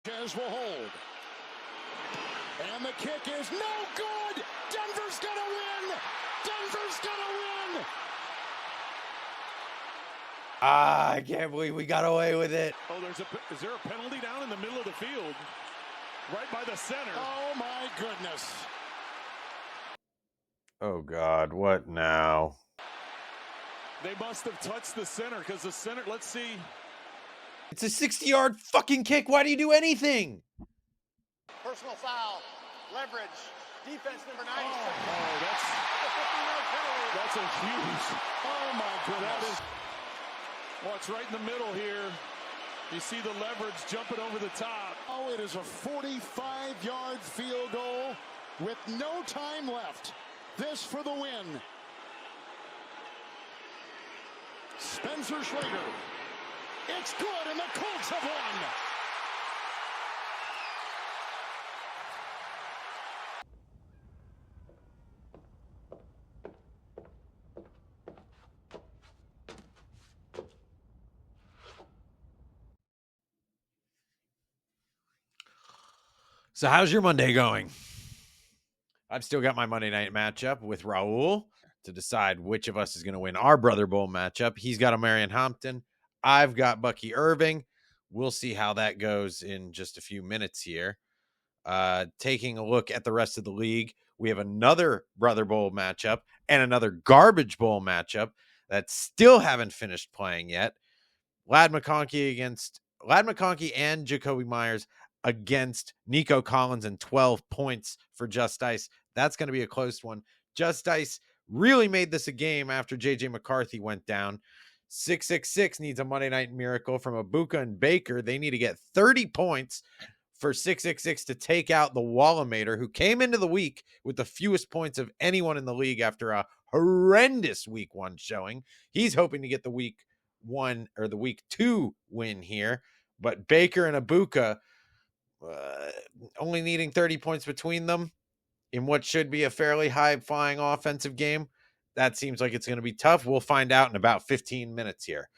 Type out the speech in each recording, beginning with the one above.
Will hold. And the kick is no good. Denver's going to win. Denver's going to win. I can't believe we got away with it. Oh, is there a penalty down in the middle of the field? Right by the center. Oh, my goodness. Oh, God. What now? They must have touched the center because the center, let's see. It's a 60-yard fucking kick. Why do you do anything? Personal foul, leverage, defense number 9. Oh, that's a huge. Oh, my goodness. Well, it's right in the middle here. You see the leverage jumping over the top. Oh, it is a 45-yard field goal with no time left. This for the win. Spencer Schrager. It's good, and the Colts have won. So how's your Monday going? I've still got my Monday night matchup with Raul to decide which of us is going to win our Brother Bowl matchup. He's got a Marion Hampton. I've got Bucky Irving. We'll see how that goes in just a few minutes here. Taking a look at the rest of the league, we have another Brother Bowl matchup and another Garbage Bowl matchup that still haven't finished playing yet. Ladd McConkey and Jacoby Myers against Nico Collins and 12 points for Just Dice. That's going to be a close one. Just Dice really made this a game after J.J. McCarthy went down. 666 needs a Monday Night Miracle from Abuka and Baker. They need to get 30 points for 666 to take out the Wallamator, who came into the week with the fewest points of anyone in the league after a horrendous week 1 showing. He's hoping to get the week 1 or the week 2 win here, but Baker and Abuka only needing 30 points between them in what should be a fairly high-flying offensive game. That seems like it's going to be tough. We'll find out in about 15 minutes here.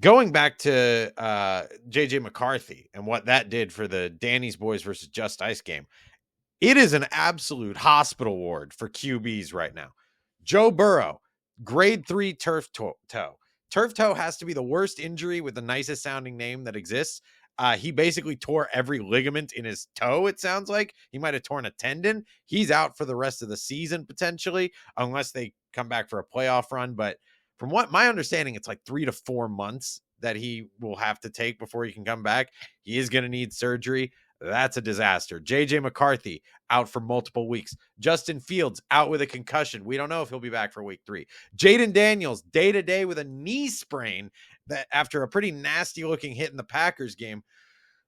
Going back to J.J. McCarthy and what that did for the Danny's Boys versus Just Ice game, it is an absolute hospital ward for QBs right now. Joe Burrow, grade 3 turf toe. Turf toe has to be the worst injury with the nicest sounding name that exists. He basically tore every ligament in his toe, it sounds like. He might have torn a tendon. He's out for the rest of the season, potentially, unless they come back for a playoff run. But from what my understanding, it's like 3 to 4 months that he will have to take before he can come back. He is going to need surgery. That's a disaster. J.J. McCarthy out for multiple weeks. Justin Fields out with a concussion. We don't know if he'll be back for week 3. Jaden Daniels day-to-day with a knee sprain that after a pretty nasty looking hit in the Packers game.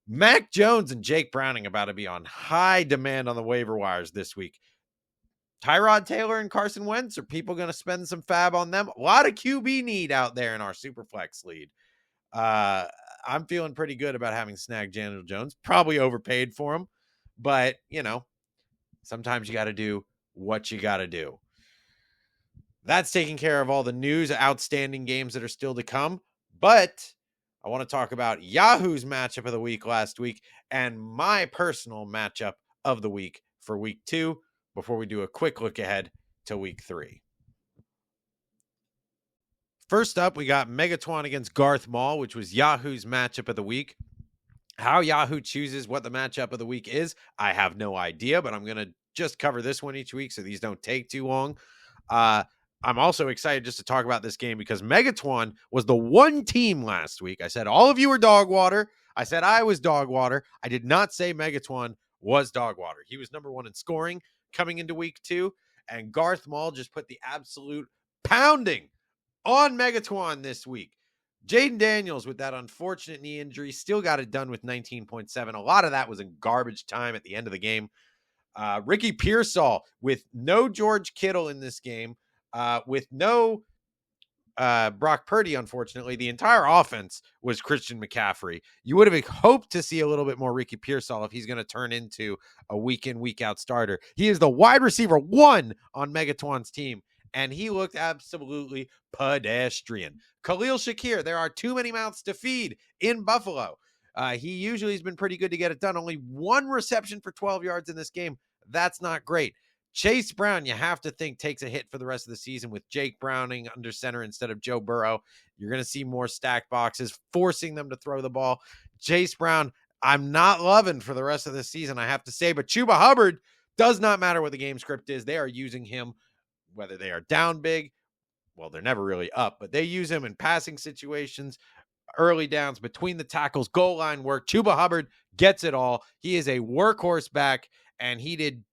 Mac Jones and Jake Browning about to be on high demand on the waiver wires this week. Tyrod Taylor and Carson Wentz, are people going to spend some fab on them? A lot of QB need out there in our Superflex lead. I'm feeling pretty good about having snagged Daniel Jones. Probably overpaid for him, but, you know, sometimes you got to do what you got to do. That's taking care of all the news, outstanding games that are still to come. But I want to talk about Yahoo's matchup of the week last week and my personal matchup of the week for week 2 before we do a quick look ahead to week 3. First up, we got Megatron against Garth Mall, which was Yahoo's matchup of the week. How Yahoo chooses what the matchup of the week is, I have no idea, but I'm going to just cover this one each week so these don't take too long. I'm also excited just to talk about this game because Megatron was the one team last week. I said all of you were dog water. I said I was dog water. I did not say Megatron was dog water. He was number 1 in scoring coming into week 2, and Garth Mall just put the absolute pounding on Megatron this week. Jaden Daniels with that unfortunate knee injury still got it done with 19.7. A lot of that was in garbage time at the end of the game. Ricky Pearsall with no George Kittle in this game. With no Brock Purdy, unfortunately, the entire offense was Christian McCaffrey. You would have hoped to see a little bit more Ricky Pearsall if he's going to turn into a week-in, week-out starter. He is the wide receiver 1 on Megatron's team, and he looked absolutely pedestrian. Khalil Shakir, there are too many mouths to feed in Buffalo. He usually has been pretty good to get it done. Only one reception for 12 yards in this game. That's not great. Chase Brown, you have to think, takes a hit for the rest of the season with Jake Browning under center instead of Joe Burrow. You're going to see more stacked boxes, forcing them to throw the ball. Chase Brown, I'm not loving for the rest of the season, I have to say. But Chuba Hubbard, does not matter what the game script is. They are using him, whether they are down big. Well, they're never really up, but they use him in passing situations, early downs, between the tackles, goal line work. Chuba Hubbard gets it all. He is a workhorse back, and he did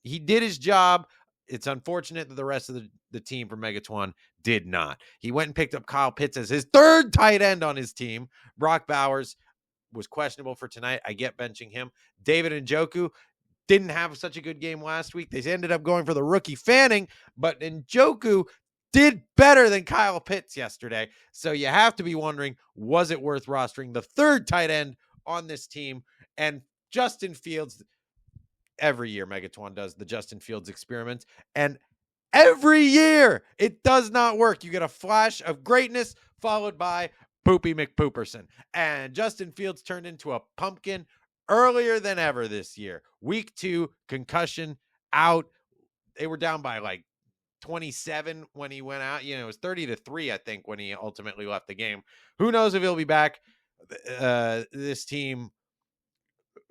his job. It's unfortunate that the rest of the team from Megatron did not. He went and picked up Kyle Pitts as his third tight end on his team. Brock Bowers was questionable for tonight. I get benching him. David Njoku didn't have such a good game last week. They ended up going for the rookie Fanning, but Njoku did better than Kyle Pitts yesterday. So you have to be wondering, was it worth rostering the third tight end on this team? And Justin Fields, every year Megatron does the Justin Fields experiment, and every year it does not work. You get a flash of greatness followed by Poopy McPooperson. And Justin Fields turned into a pumpkin earlier than ever this year. Week 2, concussion, out. They were down by like 27 when he went out. It was 30-3, I think, when he ultimately left the game. Who knows if he'll be back? This team,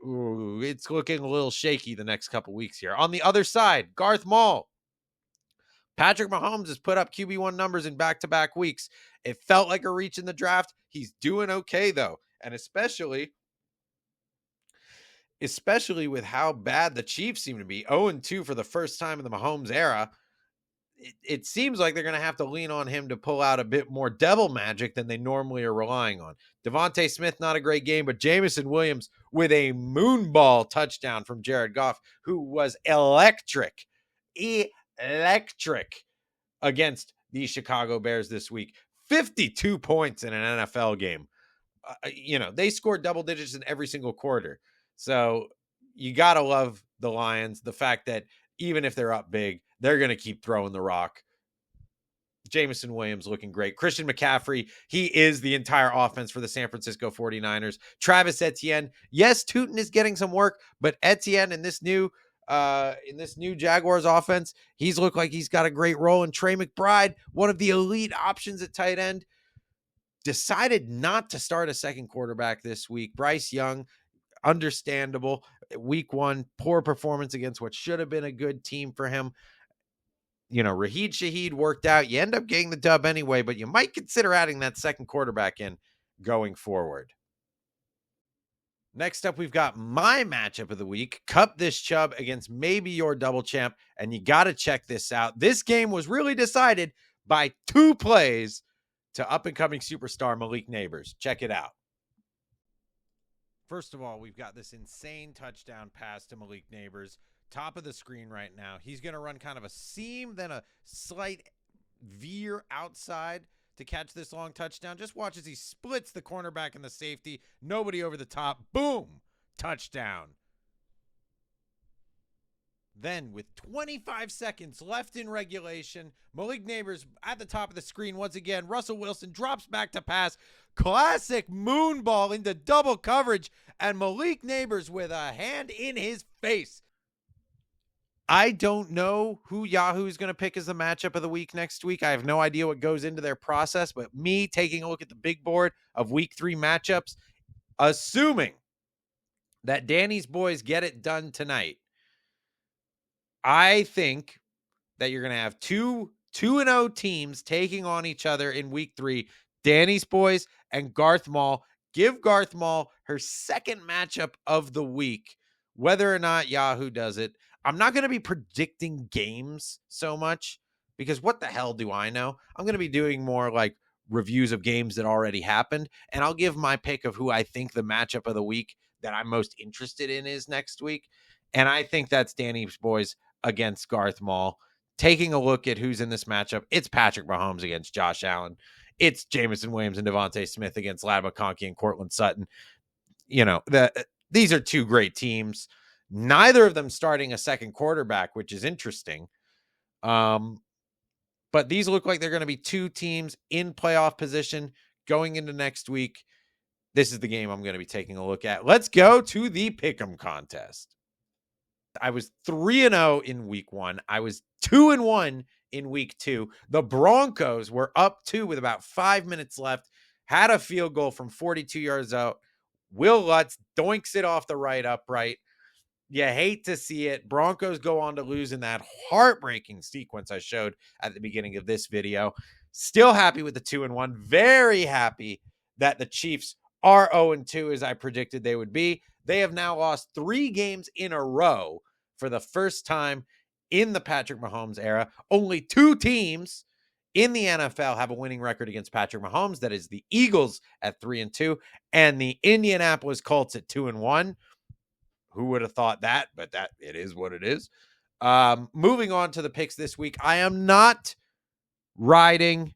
it's looking a little shaky the next couple weeks here. On the other side, Garth Mall. Patrick Mahomes has put up QB1 numbers in back-to-back weeks. It felt like a reach in the draft. He's doing okay, though. And especially with how bad the Chiefs seem to be. 0-2 for the first time in the Mahomes era. It seems like they're going to have to lean on him to pull out a bit more devil magic than they normally are relying on. Devontae Smith, not a great game, but Jameson Williams with a moonball touchdown from Jared Goff, who was electric against the Chicago Bears this week. 52 points in an NFL game. They scored double digits in every single quarter. So you got to love the Lions. The fact that even if they're up big, they're going to keep throwing the rock. Jameson Williams looking great. Christian McCaffrey, he is the entire offense for the San Francisco 49ers. Travis Etienne, yes, Tootin is getting some work, but Etienne in this new Jaguars offense, he's looked like he's got a great role. And Trey McBride, one of the elite options at tight end, decided not to start a second quarterback this week. Bryce Young, understandable. Week 1, poor performance against what should have been a good team for him. Raheed Shaheed worked out. You end up getting the dub anyway, but you might consider adding that second quarterback in going forward. Next up, we've got my matchup of the week. Cup this Chubb against maybe your double champ, and you got to check this out. This game was really decided by 2 plays to up-and-coming superstar Malik Neighbors. Check it out. First of all, we've got this insane touchdown pass to Malik Neighbors. Top of the screen right now. He's going to run kind of a seam, then a slight veer outside to catch this long touchdown. Just watch as he splits the cornerback and the safety. Nobody over the top. Boom! Touchdown. Then, with 25 seconds left in regulation, Malik Neighbors at the top of the screen once again. Russell Wilson drops back to pass. Classic moonball into double coverage, and Malik Neighbors with a hand in his face. I don't know who Yahoo is going to pick as the matchup of the week next week. I have no idea what goes into their process, but me taking a look at the big board of week 3 matchups, assuming that Danny's boys get it done tonight, I think that you're going to have 2-0 teams taking on each other in week 3, Danny's boys and Garth Mall. Give Garth Mall her second matchup of the week, whether or not Yahoo does it. I'm not going to be predicting games so much because what the hell do I know? I'm going to be doing more like reviews of games that already happened, and I'll give my pick of who I think the matchup of the week that I'm most interested in is next week. And I think that's Danny's boys against Garth Mall. Taking a look at who's in this matchup, it's Patrick Mahomes against Josh Allen. It's Jameson Williams and Devontae Smith against Ladd McConkey and Cortland Sutton. These are 2 great teams. Neither of them starting a second quarterback, which is interesting. But these look like they're going to be 2 teams in playoff position going into next week. this is the game I'm going to be taking a look at. Let's go to the Pick'em contest. I was 3-0 in week 1. I was 2-1 in week 2. The Broncos were up 2 with about 5 minutes left, had a field goal from 42 yards out. Will Lutz doinks it off the right upright. You hate to see it. Broncos go on to lose in that heartbreaking sequence I showed at the beginning of this video. Still happy with the 2-1. Very happy that the Chiefs are 0-2 as I predicted they would be. They have now lost 3 games in a row for the first time in the Patrick Mahomes era. Only 2 teams in the NFL have a winning record against Patrick Mahomes. That is the Eagles at 3-2 and the Indianapolis Colts at 2-1. Who would have thought that? But that it is what it is. Moving on to the picks this week. I am not riding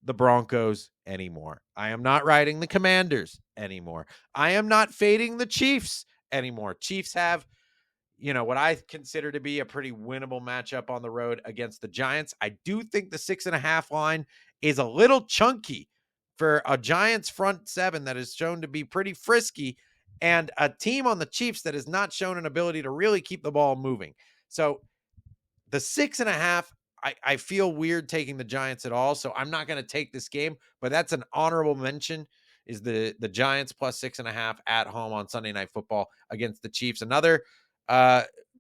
the Broncos anymore. I am not riding the Commanders anymore. I am not fading the Chiefs anymore. Chiefs have, what I consider to be a pretty winnable matchup on the road against the Giants. I do think the 6.5 line is a little chunky for a Giants front 7 that is shown to be pretty frisky and a team on the Chiefs that has not shown an ability to really keep the ball moving. So the 6.5, I feel weird taking the Giants at all. So I'm not going to take this game, but that's an honorable mention is the Giants plus 6.5 at home on Sunday Night Football against the Chiefs. Another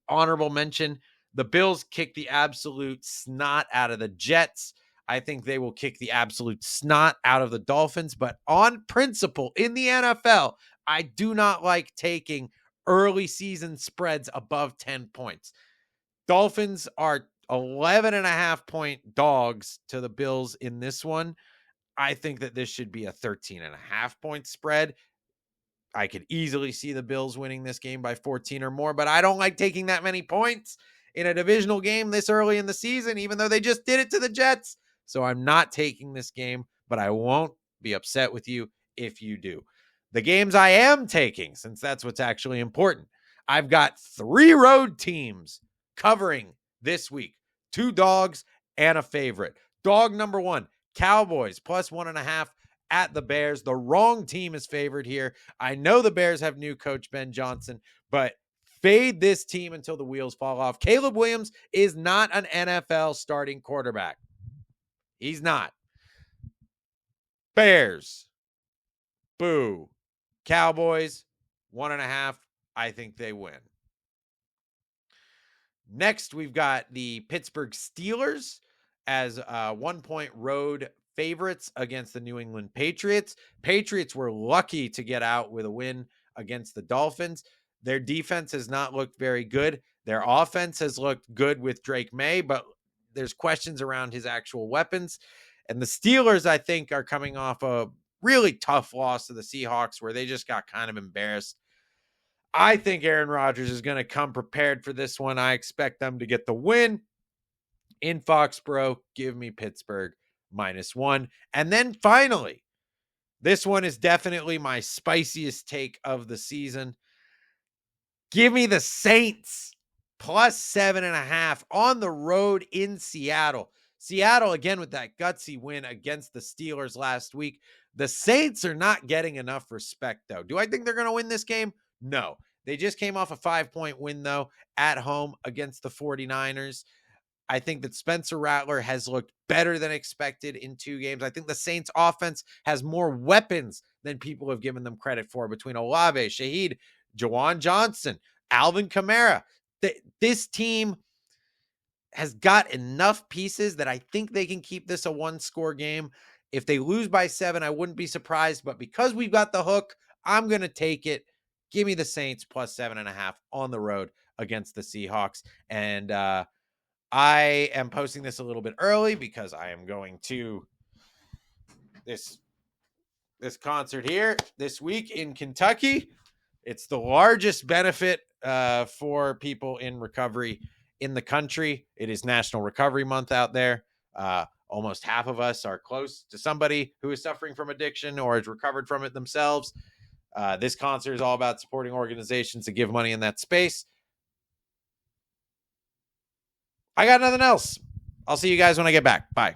honorable mention, the Bills kick the absolute snot out of the Jets. I think they will kick the absolute snot out of the Dolphins, but on principle in the NFL, I do not like taking early season spreads above 10 points. Dolphins are 11.5 point dogs to the Bills in this one. I think that this should be a 13.5 point spread. I could easily see the Bills winning this game by 14 or more, but I don't like taking that many points in a divisional game this early in the season, even though they just did it to the Jets. So I'm not taking this game, but I won't be upset with you if you do. The games I am taking, since that's what's actually important, I've got 3 road teams covering this week, 2 dogs and a favorite. Dog number 1, Cowboys plus 1.5 at the Bears. The wrong team is favored here. I know the Bears have new coach Ben Johnson, but fade this team until the wheels fall off. Caleb Williams is not an NFL starting quarterback. He's not. Bears. Boo. Cowboys, 1.5. I think they win. Next, we've got the Pittsburgh Steelers as 1-point road favorites against the New England Patriots. Patriots were lucky to get out with a win against the Dolphins. Their defense has not looked very good. Their offense has looked good with Drake May, but there's questions around his actual weapons. And the Steelers, I think, are coming off a really tough loss to the Seahawks where they just got kind of embarrassed. I think Aaron Rodgers is going to come prepared for this one. I expect them to get the win in Foxborough. Give me Pittsburgh -1. And then finally, this one is definitely my spiciest take of the season. Give me the Saints plus 7.5 on the road in Seattle. Seattle, again, with that gutsy win against the Steelers last week. The Saints are not getting enough respect, though. Do I think they're going to win this game? No. They just came off a 5-point win, though, at home against the 49ers. I think that Spencer Rattler has looked better than expected in 2 games. I think the Saints offense has more weapons than people have given them credit for between Olave, Shaheed, Jawan Johnson, Alvin Kamara. This team has got enough pieces that I think they can keep this a 1-score game. If they lose by 7, I wouldn't be surprised. But because we've got the hook, I'm going to take it. Give me the Saints plus 7.5 on the road against the Seahawks. And I am posting this a little bit early because I am going to this concert here this week in Kentucky. It's the largest benefit for people in recovery in the country. It is National Recovery Month out there. Almost half of us are close to somebody who is suffering from addiction or has recovered from it themselves. This concert is all about supporting organizations that give money in that space. I got nothing else. I'll see you guys when I get back. Bye.